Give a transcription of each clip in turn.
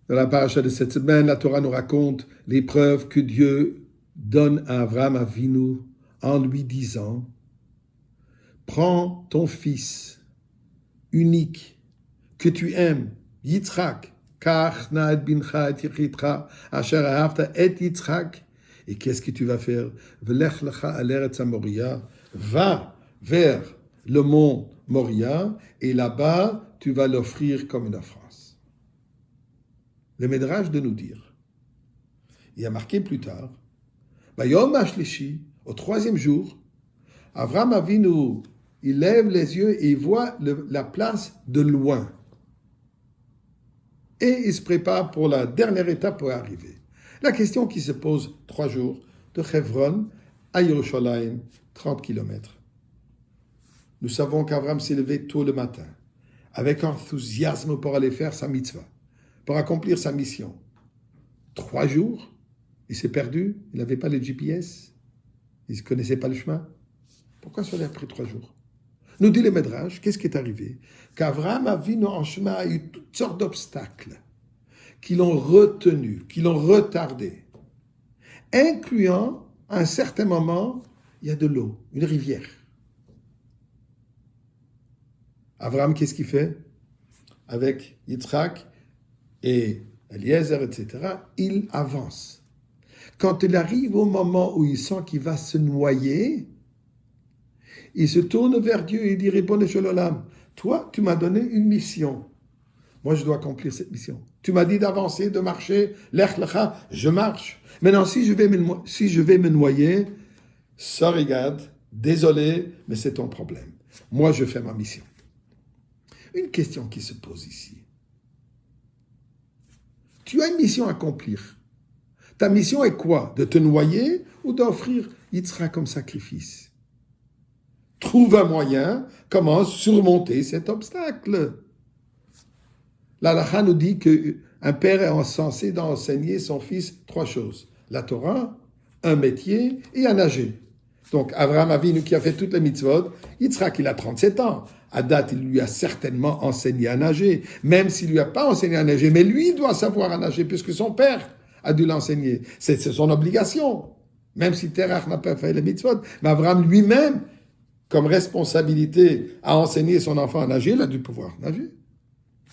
Dans la paracha de cette semaine, la Torah nous raconte l'épreuve que Dieu donne à Abraham Avinu en lui disant « Prends ton fils unique que tu aimes, Yitzhak, Kach na'ed bincha et yichitra, asher ahavta et Yitzhak. Et qu'est-ce que tu vas faire? Velech lecha al eretz Moria, va vers le mont Moria, et là-bas, tu vas l'offrir comme une offrande. » Le Midrash de nous dire, il a marqué plus tard, Bayom HaShlishi, au troisième jour, Avraham Avinu, il lève les yeux et il voit la place de loin. Et il se prépare pour la dernière étape pour arriver. La question qui se pose 3 jours, de Hebron à Yerushalayim, 30 kilomètres. Nous savons qu'Avraham s'est levé tôt le matin, avec enthousiasme pour aller faire sa mitzvah, pour accomplir sa mission. 3 jours, il s'est perdu, il n'avait pas le GPS, il ne connaissait pas le chemin. Pourquoi cela a pris 3 jours? Nous dit le Midrash, qu'est-ce qui est arrivé? Qu'Avraham Avinu en chemin a eu toutes sortes d'obstacles qui l'ont retenu, qui l'ont retardé, incluant, à un certain moment, il y a de l'eau, une rivière. Avraham, qu'est-ce qu'il fait? Avec Yitzhak et Eliezer, etc., il avance. Quand il arrive au moment où il sent qu'il va se noyer, il se tourne vers Dieu et dit, Ribono shel olam, toi, tu m'as donné une mission. Moi, je dois accomplir cette mission. Tu m'as dit d'avancer, de marcher, lech lecha, je marche. Maintenant, si je vais me noyer, sorry God, désolé, mais c'est ton problème. Moi, je fais ma mission. Une question qui se pose ici. Tu as une mission à accomplir. Ta mission est quoi? De te noyer ou d'offrir Yitzhak comme sacrifice? Trouve un moyen, comment surmonter cet obstacle. L'Halakha nous dit qu'un père est censé d'enseigner son fils 3 choses. La Torah, un métier et à nager. Donc, Avraham Avinu qui a fait toutes les mitzvot, Yitzhak, il a 37 ans. À date, il lui a certainement enseigné à nager, même s'il ne lui a pas enseigné à nager, mais lui doit savoir à nager puisque son père a dû l'enseigner. C'est son obligation, même si Terach n'a pas fait les mitzvot. Mais Avraham lui-même, comme responsabilité à enseigner son enfant à nager, il a dû pouvoir nager.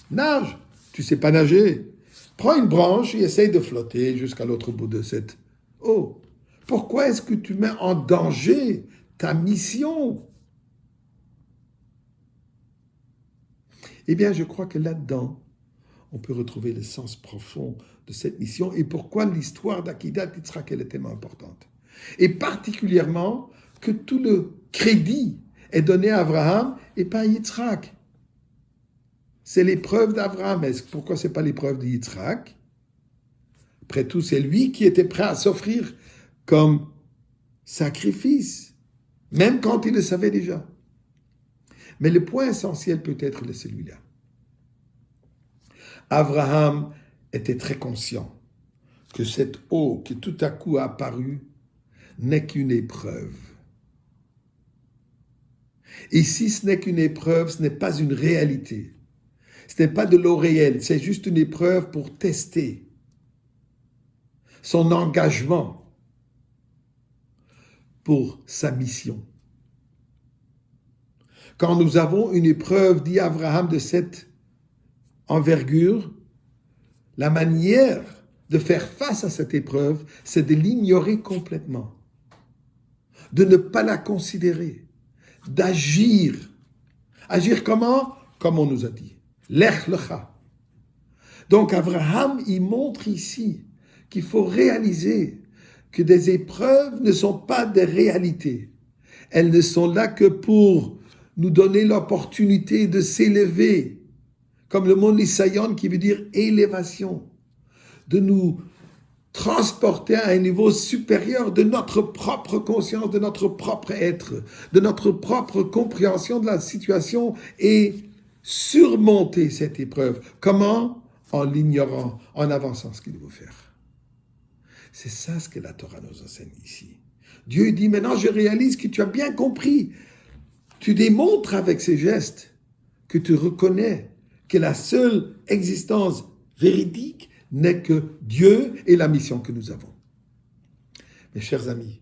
Nage, tu ne sais pas nager. Prends une branche et essaye de flotter jusqu'à l'autre bout de cette eau. Pourquoi est-ce que tu mets en danger ta mission? Eh bien, je crois que là-dedans, on peut retrouver le sens profond de cette mission et pourquoi l'histoire d'Akedat Yitzhak est tellement importante. Et particulièrement que tout le crédit est donné à Abraham et pas à Yitzhak. C'est l'épreuve d'Abraham. Pourquoi ce n'est pas l'épreuve de Yitzhak? Après tout, c'est lui qui était prêt à s'offrir comme sacrifice, même quand il le savait déjà. Mais le point essentiel peut-être est celui-là. Abraham était très conscient que cette eau qui tout à coup a apparu n'est qu'une épreuve. Et si ce n'est qu'une épreuve, ce n'est pas une réalité. Ce n'est pas de l'eau réelle, c'est juste une épreuve pour tester son engagement pour sa mission. Quand nous avons une épreuve, dit Abraham, de cette envergure, la manière de faire face à cette épreuve, c'est de l'ignorer complètement, de ne pas la considérer, d'agir. Agir comment? Comme on nous a dit. Lech lecha. Donc Abraham, il montre ici qu'il faut réaliser que des épreuves ne sont pas des réalités. Elles ne sont là que pour nous donner l'opportunité de s'élever, comme le mot Nisayon qui veut dire élévation, de nous transporter à un niveau supérieur de notre propre conscience, de notre propre être, de notre propre compréhension de la situation et surmonter cette épreuve. Comment? En l'ignorant, en avançant ce qu'il veut faire. C'est ça ce que la Torah nous enseigne ici. Dieu dit, maintenant je réalise que tu as bien compris. Tu démontres avec ces gestes que tu reconnais que la seule existence véridique n'est que Dieu et la mission que nous avons. Mes chers amis,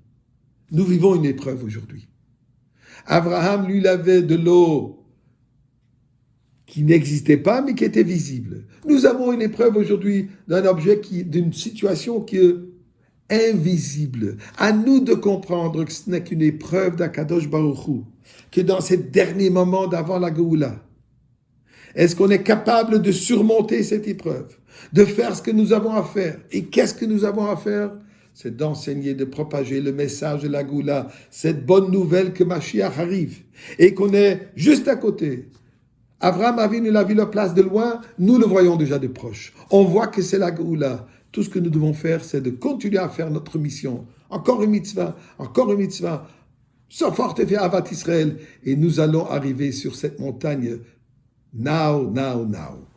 nous vivons une épreuve aujourd'hui. Abraham, lui, il avait de l'eau qui n'existait pas, mais qui était visible. Nous avons une épreuve aujourd'hui d'un objet d'une situation qui est invisible. À nous de comprendre que ce n'est qu'une épreuve d'Akadosh Baruch Hu, que dans ces derniers moments d'avant la Géoula, est-ce qu'on est capable de surmonter cette épreuve, de faire ce que nous avons à faire? Et qu'est-ce que nous avons à faire? C'est d'enseigner, de propager le message de la Géoula, cette bonne nouvelle que Mashiach arrive et qu'on est juste à côté. Abraham Avinu l'a vu la place de loin, nous le voyons déjà de proche. On voit que c'est la Géoula. Tout ce que nous devons faire, c'est de continuer à faire notre mission. Encore une mitzvah, Sof Ortefe Avat Israël, et nous allons arriver sur cette montagne. Now.